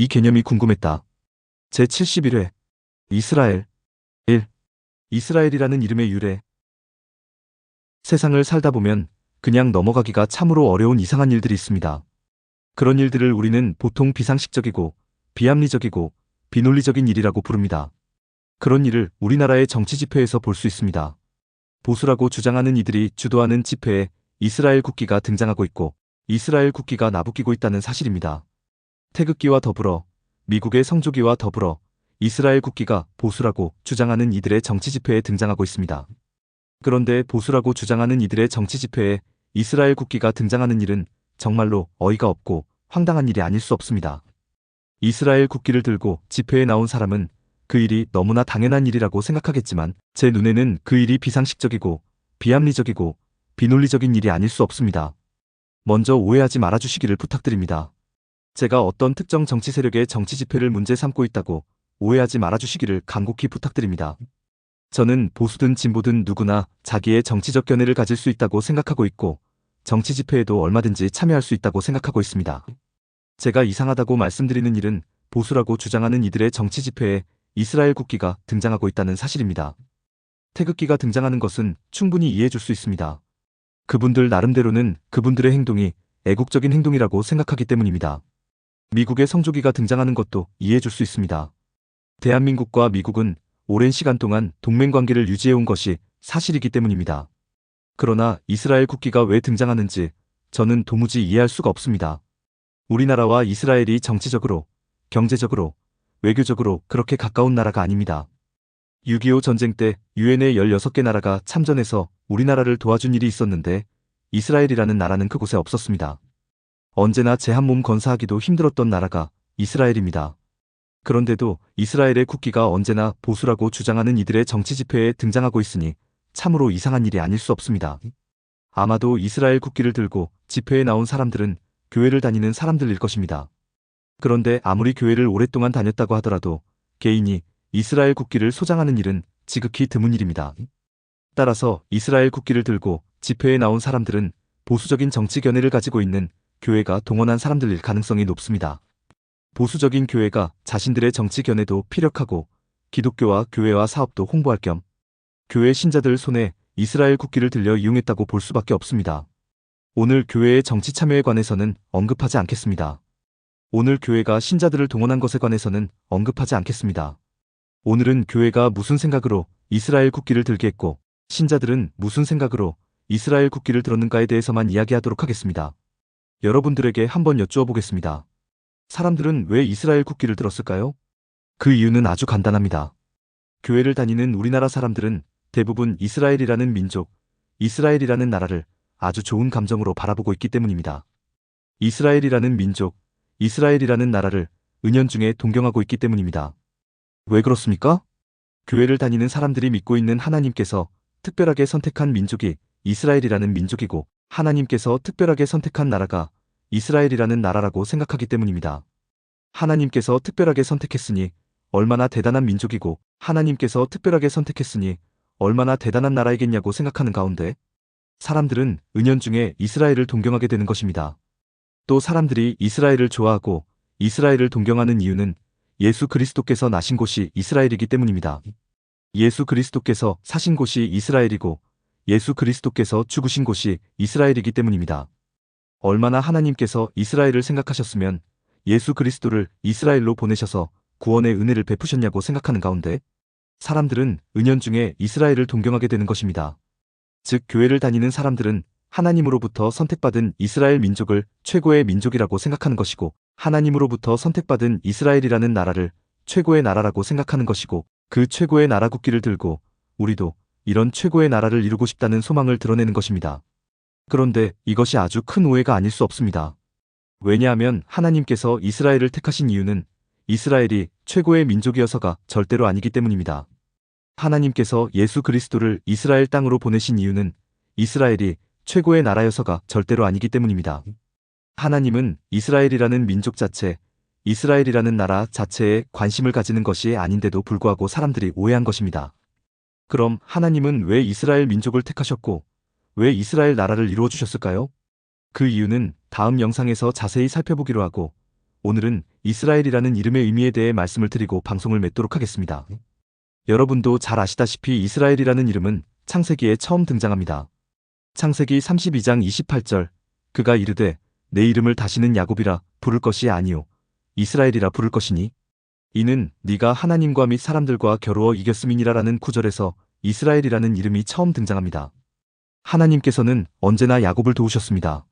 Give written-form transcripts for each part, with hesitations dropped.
이 개념이 궁금했다. 제71회 이스라엘 1. 이스라엘이라는 이름의 유래. 세상을 살다 보면 그냥 넘어가기가 참으로 어려운 이상한 일들이 있습니다. 그런 일들을 우리는 보통 비상식적이고 비합리적이고 비논리적인 일이라고 부릅니다. 그런 일을 우리나라의 정치 집회에서 볼 수 있습니다. 보수라고 주장하는 이들이 주도하는 집회에 이스라엘 국기가 등장하고 있고 이스라엘 국기가 나부끼고 있다는 사실입니다. 태극기와 더불어 미국의 성조기와 더불어 이스라엘 국기가 보수라고 주장하는 이들의 정치 집회에 등장하고 있습니다. 그런데 보수라고 주장하는 이들의 정치 집회에 이스라엘 국기가 등장하는 일은 정말로 어이가 없고 황당한 일이 아닐 수 없습니다. 이스라엘 국기를 들고 집회에 나온 사람은 그 일이 너무나 당연한 일이라고 생각하겠지만 제 눈에는 그 일이 비상식적이고 비합리적이고 비논리적인 일이 아닐 수 없습니다. 먼저 오해하지 말아주시기를 부탁드립니다. 제가 어떤 특정 정치 세력의 정치 집회를 문제 삼고 있다고 오해하지 말아주시기를 간곡히 부탁드립니다. 저는 보수든 진보든 누구나 자기의 정치적 견해를 가질 수 있다고 생각하고 있고 정치 집회에도 얼마든지 참여할 수 있다고 생각하고 있습니다. 제가 이상하다고 말씀드리는 일은 보수라고 주장하는 이들의 정치 집회에 이스라엘 국기가 등장하고 있다는 사실입니다. 태극기가 등장하는 것은 충분히 이해해 줄 수 있습니다. 그분들 나름대로는 그분들의 행동이 애국적인 행동이라고 생각하기 때문입니다. 미국의 성조기가 등장하는 것도 이해해 줄 수 있습니다. 대한민국과 미국은 오랜 시간 동안 동맹관계를 유지해온 것이 사실이기 때문입니다. 그러나 이스라엘 국기가 왜 등장하는지 저는 도무지 이해할 수가 없습니다. 우리나라와 이스라엘이 정치적으로, 경제적으로, 외교적으로 그렇게 가까운 나라가 아닙니다. 6.25 전쟁 때 유엔의 16개 나라가 참전해서 우리나라를 도와준 일이 있었는데 이스라엘이라는 나라는 그곳에 없었습니다. 언제나 제 한 몸 건사하기도 힘들었던 나라가 이스라엘입니다. 그런데도 이스라엘의 국기가 언제나 보수라고 주장하는 이들의 정치 집회에 등장하고 있으니 참으로 이상한 일이 아닐 수 없습니다. 아마도 이스라엘 국기를 들고 집회에 나온 사람들은 교회를 다니는 사람들일 것입니다. 그런데 아무리 교회를 오랫동안 다녔다고 하더라도 개인이 이스라엘 국기를 소장하는 일은 지극히 드문 일입니다. 따라서 이스라엘 국기를 들고 집회에 나온 사람들은 보수적인 정치 견해를 가지고 있는 교회가 동원한 사람들일 가능성이 높습니다. 보수적인 교회가 자신들의 정치 견해도 피력하고 기독교와 교회와 사업도 홍보할 겸 교회 신자들 손에 이스라엘 국기를 들려 이용했다고 볼 수밖에 없습니다. 오늘 교회의 정치 참여에 관해서는 언급하지 않겠습니다. 오늘 교회가 신자들을 동원한 것에 관해서는 언급하지 않겠습니다. 오늘은 교회가 무슨 생각으로 이스라엘 국기를 들게 했고 신자들은 무슨 생각으로 이스라엘 국기를 들었는가에 대해서만 이야기하도록 하겠습니다. 여러분들에게 한번 여쭈어 보겠습니다. 사람들은 왜 이스라엘 국기를 들었을까요? 그 이유는 아주 간단합니다. 교회를 다니는 우리나라 사람들은 대부분 이스라엘이라는 민족, 이스라엘이라는 나라를 아주 좋은 감정으로 바라보고 있기 때문입니다. 이스라엘이라는 민족, 이스라엘이라는 나라를 은연중에 동경하고 있기 때문입니다. 왜 그렇습니까? 교회를 다니는 사람들이 믿고 있는 하나님께서 특별하게 선택한 민족이 이스라엘이라는 민족이고 하나님께서 특별하게 선택한 나라가 이스라엘이라는 나라라고 생각하기 때문입니다. 하나님께서 특별하게 선택했으니 얼마나 대단한 민족이고 하나님께서 특별하게 선택했으니 얼마나 대단한 나라이겠냐고 생각하는 가운데 사람들은 은연중에 이스라엘을 동경하게 되는 것입니다. 또 사람들이 이스라엘을 좋아하고 이스라엘을 동경하는 이유는 예수 그리스도께서 나신 곳이 이스라엘이기 때문입니다. 예수 그리스도께서 사신 곳이 이스라엘이고 예수 그리스도께서 죽으신 곳이 이스라엘이기 때문입니다. 얼마나 하나님께서 이스라엘을 생각하셨으면 예수 그리스도를 이스라엘로 보내셔서 구원의 은혜를 베푸셨냐고 생각하는 가운데 사람들은 은연중에 이스라엘을 동경하게 되는 것입니다. 즉 교회를 다니는 사람들은 하나님으로부터 선택받은 이스라엘 민족을 최고의 민족이라고 생각하는 것이고 하나님으로부터 선택받은 이스라엘이라는 나라를 최고의 나라라고 생각하는 것이고 그 최고의 나라 국기를 들고 우리도 이런 최고의 나라를 이루고 싶다는 소망을 드러내는 것입니다. 그런데 이것이 아주 큰 오해가 아닐 수 없습니다. 왜냐하면 하나님께서 이스라엘을 택하신 이유는 이스라엘이 최고의 민족이어서가 절대로 아니기 때문입니다. 하나님께서 예수 그리스도를 이스라엘 땅으로 보내신 이유는 이스라엘이 최고의 나라여서가 절대로 아니기 때문입니다. 하나님은 이스라엘이라는 민족 자체, 이스라엘이라는 나라 자체에 관심을 가지는 것이 아닌데도 불구하고 사람들이 오해한 것입니다. 그럼 하나님은 왜 이스라엘 민족을 택하셨고 왜 이스라엘 나라를 이루어 주셨을까요? 그 이유는 다음 영상에서 자세히 살펴보기로 하고 오늘은 이스라엘이라는 이름의 의미에 대해 말씀을 드리고 방송을 맺도록 하겠습니다. 여러분도 잘 아시다시피 이스라엘이라는 이름은 창세기에 처음 등장합니다. 창세기 32장 28절 그가 이르되 내 이름을 다시는 야곱이라 부를 것이 아니요 이스라엘이라 부를 것이니 이는 네가 하나님과 및 사람들과 겨루어 이겼음이니라라는 구절에서 이스라엘이라는 이름이 처음 등장합니다. 하나님께서는 언제나 야곱을 도우셨습니다.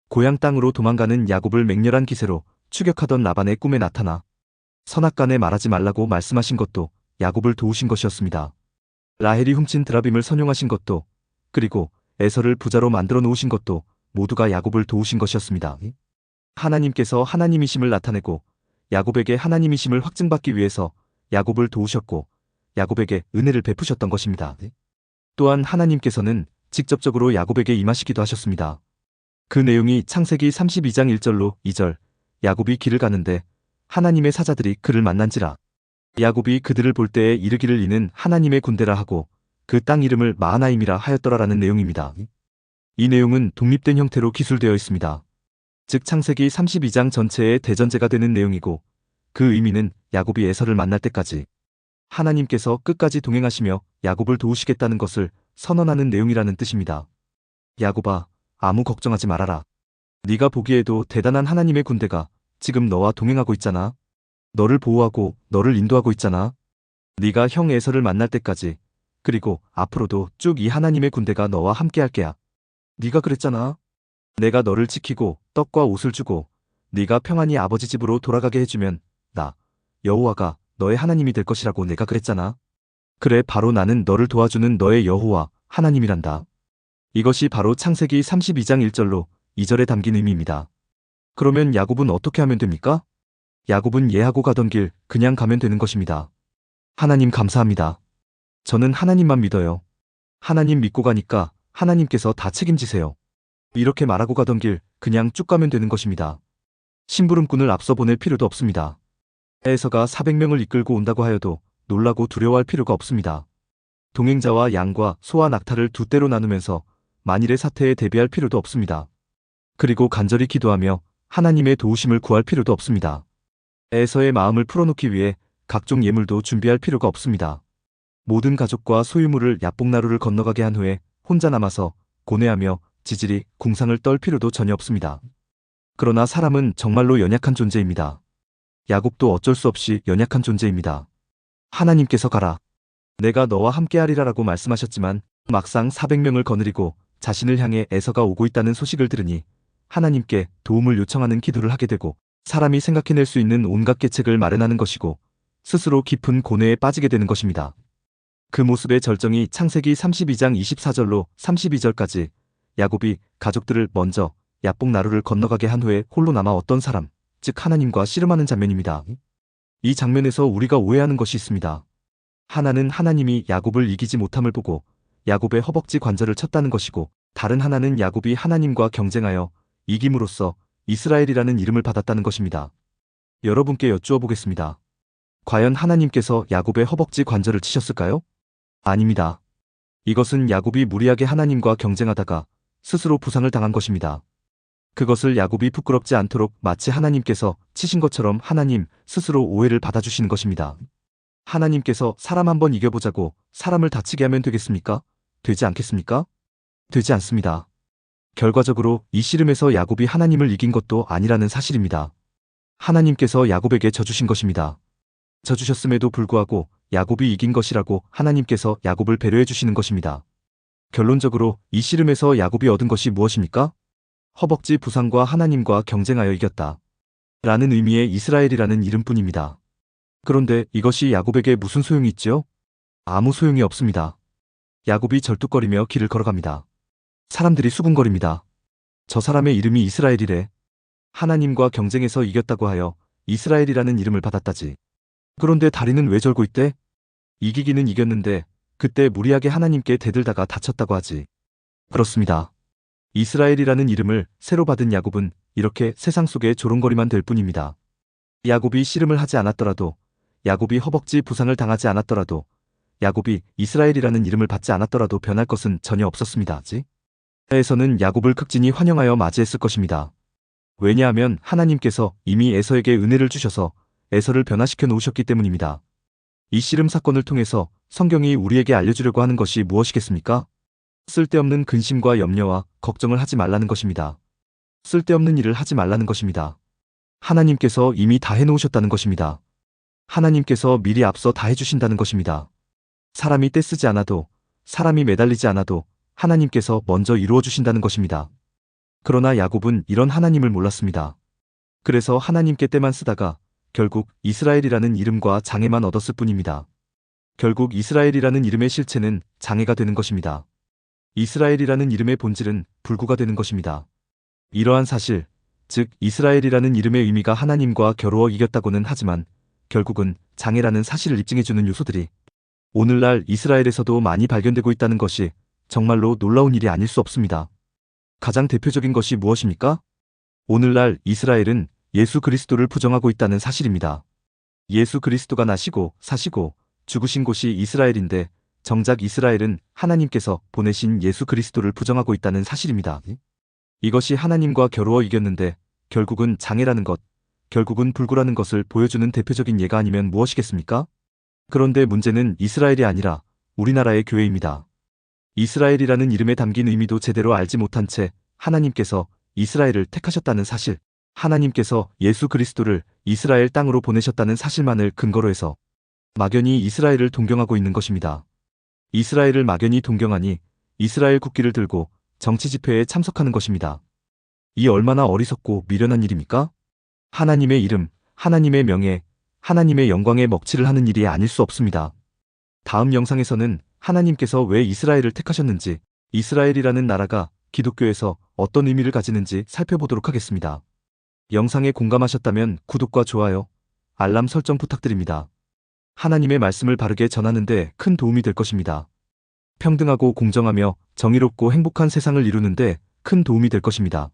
고향 땅으로 도망가는 야곱을 맹렬한 기세로 추격하던 라반의 꿈에 나타나 선악간에 말하지 말라고 말씀하신 것도 야곱을 도우신 것이었습니다. 라헬이 훔친 드라빔을 선용하신 것도 그리고 에서를 부자로 만들어 놓으신 것도 모두가 야곱을 도우신 것이었습니다. 하나님께서 하나님이심을 나타내고 야곱에게 하나님이심을 확증받기 위해서 야곱을 도우셨고 야곱에게 은혜를 베푸셨던 것입니다. 또한 하나님께서는 직접적으로 야곱에게 임하시기도 하셨습니다. 그 내용이 창세기 32장 1절로 2절 야곱이 길을 가는데 하나님의 사자들이 그를 만난지라 야곱이 그들을 볼 때에 이르기를 이는 하나님의 군대라 하고 그 땅 이름을 마하나임이라 하였더라라는 내용입니다. 이 내용은 독립된 형태로 기술되어 있습니다. 즉 창세기 32장 전체의 대전제가 되는 내용이고 그 의미는 야곱이 에서를 만날 때까지 하나님께서 끝까지 동행하시며 야곱을 도우시겠다는 것을 선언하는 내용이라는 뜻입니다. 야곱아, 아무 걱정하지 말아라. 네가 보기에도 대단한 하나님의 군대가 지금 너와 동행하고 있잖아. 너를 보호하고 너를 인도하고 있잖아. 네가 형 에서를 만날 때까지 그리고 앞으로도 쭉 이 하나님의 군대가 너와 함께 할 게야. 네가 그랬잖아. 내가 너를 지키고 떡과 옷을 주고 네가 평안히 아버지 집으로 돌아가게 해주면 나 여호와가 너의 하나님이 될 것이라고 내가 그랬잖아. 그래 바로 나는 너를 도와주는 너의 여호와 하나님이란다. 이것이 바로 창세기 32장 1절로 2절에 담긴 의미입니다. 그러면 야곱은 어떻게 하면 됩니까? 야곱은 예하고 가던 길 그냥 가면 되는 것입니다. 하나님 감사합니다. 저는 하나님만 믿어요. 하나님 믿고 가니까 하나님께서 다 책임지세요. 이렇게 말하고 가던 길 그냥 쭉 가면 되는 것입니다. 심부름꾼을 앞서 보낼 필요도 없습니다. 에서가 400명을 이끌고 온다고 하여도 놀라고 두려워할 필요가 없습니다. 동행자와 양과 소와 낙타를 두 떼로 나누면서 만일의 사태에 대비할 필요도 없습니다. 그리고 간절히 기도하며 하나님의 도우심을 구할 필요도 없습니다. 에서의 마음을 풀어놓기 위해 각종 예물도 준비할 필요가 없습니다. 모든 가족과 소유물을 야복나루를 건너가게 한 후에 혼자 남아서 고뇌하며 지질이 궁상을 떨 필요도 전혀 없습니다. 그러나 사람은 정말로 연약한 존재입니다. 야곱도 어쩔 수 없이 연약한 존재입니다. 하나님께서 가라. 내가 너와 함께하리라라고 말씀하셨지만 막상 400명을 거느리고 자신을 향해 에서가 오고 있다는 소식을 들으니 하나님께 도움을 요청하는 기도를 하게 되고 사람이 생각해낼 수 있는 온갖 계책을 마련하는 것이고 스스로 깊은 고뇌에 빠지게 되는 것입니다. 그 모습의 절정이 창세기 32장 24절로 32절까지 야곱이 가족들을 먼저 야복나루를 건너가게 한 후에 홀로 남아 어떤 사람, 즉 하나님과 씨름하는 장면입니다. 이 장면에서 우리가 오해하는 것이 있습니다. 하나는 하나님이 야곱을 이기지 못함을 보고 야곱의 허벅지 관절을 쳤다는 것이고 다른 하나는 야곱이 하나님과 경쟁하여 이김으로써 이스라엘이라는 이름을 받았다는 것입니다. 여러분께 여쭈어 보겠습니다. 과연 하나님께서 야곱의 허벅지 관절을 치셨을까요? 아닙니다. 이것은 야곱이 무리하게 하나님과 경쟁하다가 스스로 부상을 당한 것입니다. 그것을 야곱이 부끄럽지 않도록 마치 하나님께서 치신 것처럼 하나님 스스로 오해를 받아주시는 것입니다. 하나님께서 사람 한번 이겨보자고 사람을 다치게 하면 되겠습니까? 되지 않겠습니까? 되지 않습니다. 결과적으로 이 씨름에서 야곱이 하나님을 이긴 것도 아니라는 사실입니다. 하나님께서 야곱에게 져주신 것입니다. 져주셨음에도 불구하고 야곱이 이긴 것이라고 하나님께서 야곱을 배려해 주시는 것입니다. 결론적으로 이 씨름에서 야곱이 얻은 것이 무엇입니까? 허벅지 부상과 하나님과 경쟁하여 이겼다. 라는 의미의 이스라엘이라는 이름뿐입니다. 그런데 이것이 야곱에게 무슨 소용이 있죠? 아무 소용이 없습니다. 야곱이 절뚝거리며 길을 걸어갑니다. 사람들이 수군거립니다. 저 사람의 이름이 이스라엘이래. 하나님과 경쟁해서 이겼다고 하여 이스라엘이라는 이름을 받았다지. 그런데 다리는 왜 절고 있대? 이기기는 이겼는데 그때 무리하게 하나님께 대들다가 다쳤다고 하지. 그렇습니다. 이스라엘이라는 이름을 새로 받은 야곱은 이렇게 세상 속에 조롱거리만 될 뿐입니다. 야곱이 씨름을 하지 않았더라도, 야곱이 허벅지 부상을 당하지 않았더라도, 야곱이 이스라엘이라는 이름을 받지 않았더라도 변할 것은 전혀 없었습니다. 에서는 야곱을 극진히 환영하여 맞이했을 것입니다. 왜냐하면 하나님께서 이미 에서에게 은혜를 주셔서 에서를 변화시켜 놓으셨기 때문입니다. 이 씨름 사건을 통해서 성경이 우리에게 알려주려고 하는 것이 무엇이겠습니까? 쓸데없는 근심과 염려와 걱정을 하지 말라는 것입니다. 쓸데없는 일을 하지 말라는 것입니다. 하나님께서 이미 다 해놓으셨다는 것입니다. 하나님께서 미리 앞서 다 해주신다는 것입니다. 사람이 떼쓰지 않아도, 사람이 매달리지 않아도 하나님께서 먼저 이루어 주신다는 것입니다. 그러나 야곱은 이런 하나님을 몰랐습니다. 그래서 하나님께 때만 쓰다가 결국 이스라엘이라는 이름과 장애만 얻었을 뿐입니다. 결국 이스라엘이라는 이름의 실체는 장애가 되는 것입니다. 이스라엘이라는 이름의 본질은 불구가 되는 것입니다. 이러한 사실, 즉 이스라엘이라는 이름의 의미가 하나님과 겨루어 이겼다고는 하지만 결국은 장애라는 사실을 입증해주는 요소들이 오늘날 이스라엘에서도 많이 발견되고 있다는 것이 정말로 놀라운 일이 아닐 수 없습니다. 가장 대표적인 것이 무엇입니까? 오늘날 이스라엘은 예수 그리스도를 부정하고 있다는 사실입니다. 예수 그리스도가 나시고 사시고 죽으신 곳이 이스라엘인데 정작 이스라엘은 하나님께서 보내신 예수 그리스도를 부정하고 있다는 사실입니다. 이것이 하나님과 겨루어 이겼는데 결국은 장애라는 것, 결국은 불구라는 것을 보여주는 대표적인 예가 아니면 무엇이겠습니까? 그런데 문제는 이스라엘이 아니라 우리나라의 교회입니다. 이스라엘이라는 이름에 담긴 의미도 제대로 알지 못한 채 하나님께서 이스라엘을 택하셨다는 사실, 하나님께서 예수 그리스도를 이스라엘 땅으로 보내셨다는 사실만을 근거로 해서 막연히 이스라엘을 동경하고 있는 것입니다. 이스라엘을 막연히 동경하니 이스라엘 국기를 들고 정치 집회에 참석하는 것입니다. 이 얼마나 어리석고 미련한 일입니까? 하나님의 이름, 하나님의 명예, 하나님의 영광에 먹칠을 하는 일이 아닐 수 없습니다. 다음 영상에서는 하나님께서 왜 이스라엘을 택하셨는지, 이스라엘이라는 나라가 기독교에서 어떤 의미를 가지는지 살펴보도록 하겠습니다. 영상에 공감하셨다면 구독과 좋아요, 알람 설정 부탁드립니다. 하나님의 말씀을 바르게 전하는 데 큰 도움이 될 것입니다. 평등하고 공정하며 정의롭고 행복한 세상을 이루는 데 큰 도움이 될 것입니다.